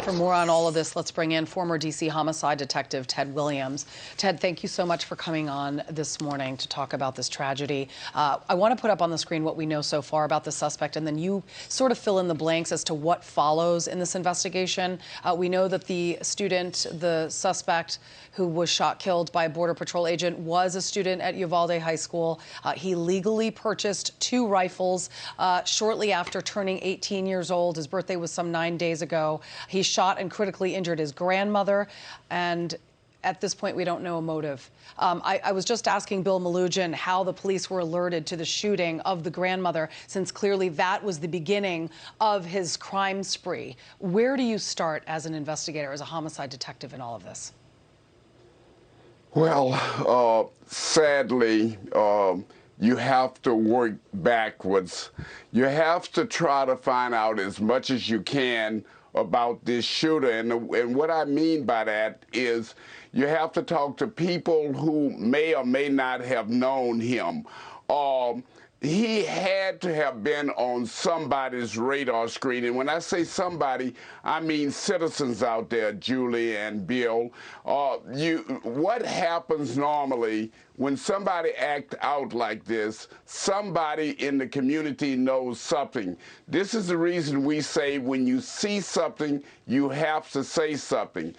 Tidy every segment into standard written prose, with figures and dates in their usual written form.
For more on all of this, let's bring in former D.C. homicide detective Ted Williams. Ted, thank you so much for coming on this morning to talk about this tragedy. I want to put up on the screen what we know so far about the suspect, and then you sort of fill in the blanks as to what follows in this investigation. We know that the student, the suspect who was shot, killed by a Border Patrol agent, was a student at Uvalde High School. He legally purchased 2 rifles shortly after turning 18 years old. His birthday was some 9 days ago. He shot and critically injured his grandmother, and at this point, we don't know a motive. I was just asking Bill Malugin how the police were alerted to the shooting of the grandmother, since clearly that was the beginning of his crime spree. Where do you start as an investigator, as a homicide detective in all of this? Well, sadly, you have to work backwards. You have to try to find out as much as you can about this shooter. And what I mean by that is you have to talk to people who may or may not have known him. He had to have been on somebody's radar screen. And when I say somebody, I mean citizens out there, Julie and Bill. What happens normally when somebody acts out like this, somebody in the community knows something. This is the reason we say when you see something, you have to say something.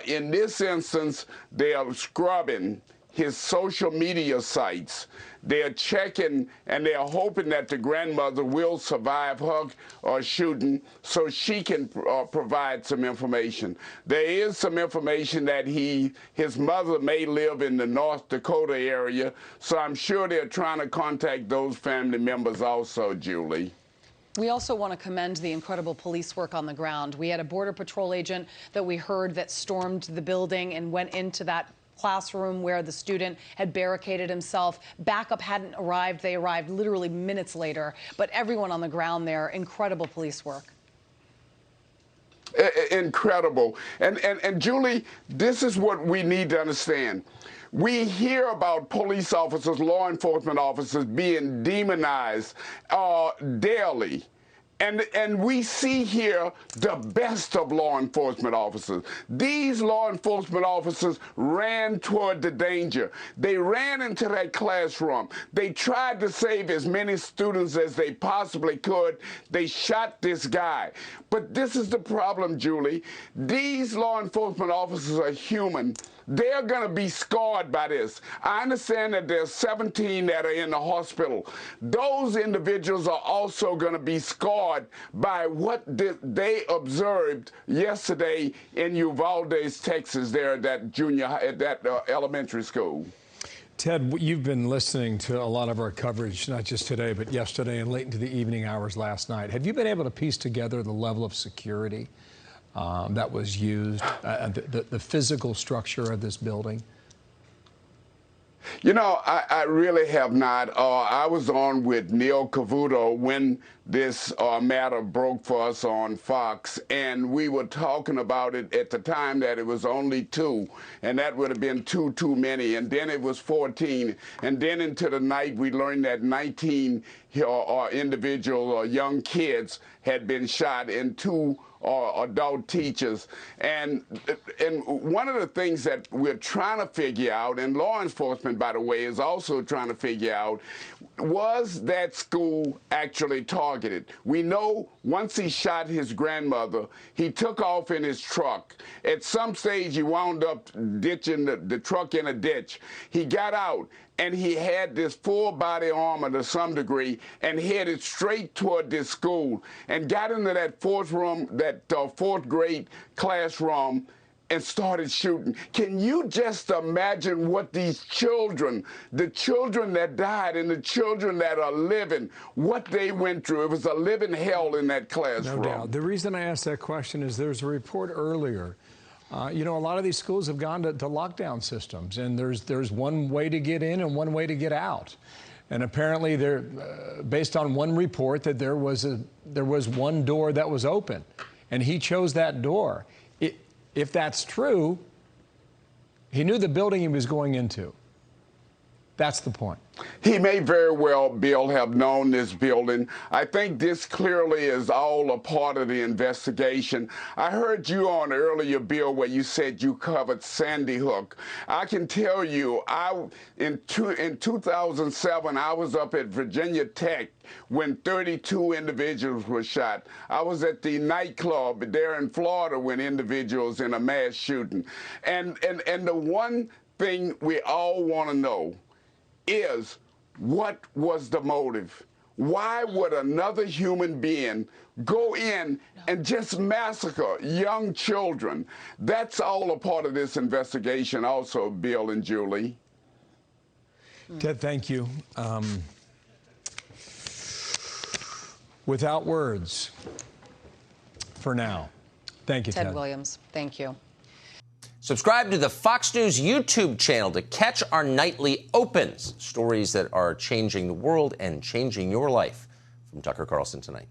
In this instance, they are scrubbing his social media sites. They're checking and they're hoping that the grandmother will survive her shooting so she can provide some information. There is some information that his mother may live in the North Dakota area, so I'm sure they're trying to contact those family members also, Julie. We also want to commend the incredible police work on the ground. We had a Border Patrol agent that we heard that stormed the building and went into that classroom where the student had barricaded himself. Backup hadn't arrived. They arrived literally minutes later. But everyone on the ground there, incredible police work. Incredible. And Julie, this is what we need to understand. We hear about police officers, law enforcement officers being demonized daily. And we see here the best of law enforcement officers. These law enforcement officers ran toward the danger. They ran into that classroom. They tried to save as many students as they possibly could. They shot this guy. But this is the problem, Julie. These law enforcement officers are human. They're going to be scarred by this. I understand that there's 17 that are in the hospital. Those individuals are also going to be scarred by what they observed yesterday in Uvalde, Texas, there at that elementary school. Ted, you've been listening to a lot of our coverage, not just today, but yesterday and late into the evening hours last night. Have you been able to piece together the level of security that was used, the physical structure of this building? You know, I really have not. I was on with Neil Cavuto when this matter broke for us on Fox, and we were talking about it at the time that it was only 2, and that would have been too many, and then it was 14, and then into the night we learned that 19 individual or young kids had been shot, and 2 adult teachers. And one of the things that we're trying to figure out, and law enforcement, by the way, is also trying to figure out, was that school actually targeted? We know once he shot his grandmother, he took off in his truck. At some stage, he wound up ditching the truck in a ditch. He got out, and he had this full body armor to some degree and headed straight toward this school and got into that fourth grade classroom and started shooting. Can you just imagine what these children, the children that died and the children that are living, what they went through? It was a living hell in that classroom. No doubt. The reason I asked that question is there's a report earlier. You know, a lot of these schools have gone to lockdown systems, and there's one way to get in and one way to get out. And apparently, based on one report, that there was one door that was open, and he chose that door. If that's true, he knew the building he was going into. That's the point. He may very well, Bill, have known this building. I think this clearly is all a part of the investigation. I heard you on earlier, Bill, where you said you covered Sandy Hook. I can tell you, in 2007, I was up at Virginia Tech when 32 individuals were shot. I was at the nightclub there in Florida when individuals in a mass shooting. And the one thing we all want to know is, what was the motive? Why would another human being go in and just massacre young children? That's all a part of this investigation also, Bill and Julie. Ted, thank you. Without words for now. Thank you, Ted. Ted Williams, thank you. Subscribe to the Fox News YouTube channel to catch our nightly opens, stories that are changing the world and changing your life. From Tucker Carlson tonight.